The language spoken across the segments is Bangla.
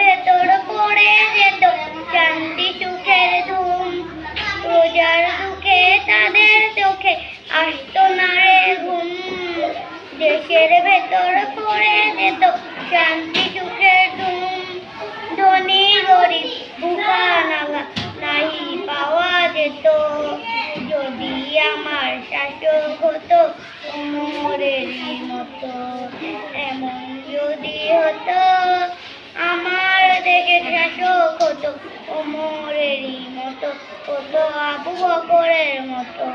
ভেতর পড়ে যেত শান্তি সুখের ধুম। রোজার দুঃখে তাদের চোখে আসতো না রে ঘুম। দেশের ভেতর পড়ে যেত শান্তি সুখের ধুম। ধনী গরিব বুকা নাগা নাই পাওয়া যেত যদি আমার শাসক হতো ওমরেরই মতো। এমন যদি হতো আমার দেশের শাসক হতো ওমরেরই মতো, হতো আবু বকরের মতো।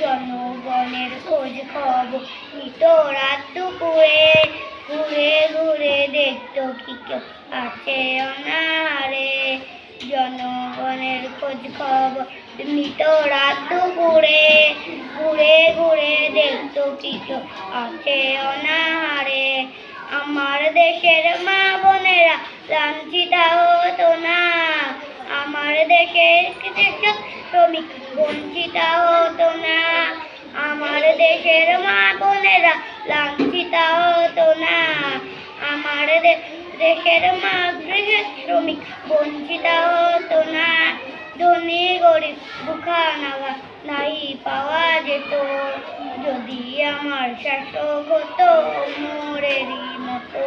জনগণের খোঁজ খবর নিত রাত দুপুরে, ঘুরে ঘুরে দেখতো কি কেউ আছে অনাহারে। জনগণের খোঁজ খবর নিত রাত দুপুরে, ঘুরে ঘুরে দেখতো কি কেউ আছে অনাহারে। আমার দেশের মা বোনেরা লাঞ্ছিত হতো না, আমার দেশের কৃষক শ্রমিক বঞ্চিত হতো না। আমার দেশের মা বোনেরা লাঞ্ছিত হতো না, আমার দেশের মা কৃষক শ্রমিক বঞ্চিত হতো না। ধনী গরিব বুকা নাগা নাই পাওয়া যেত যদি আমার শাসক হতো ওমরেরই মতো।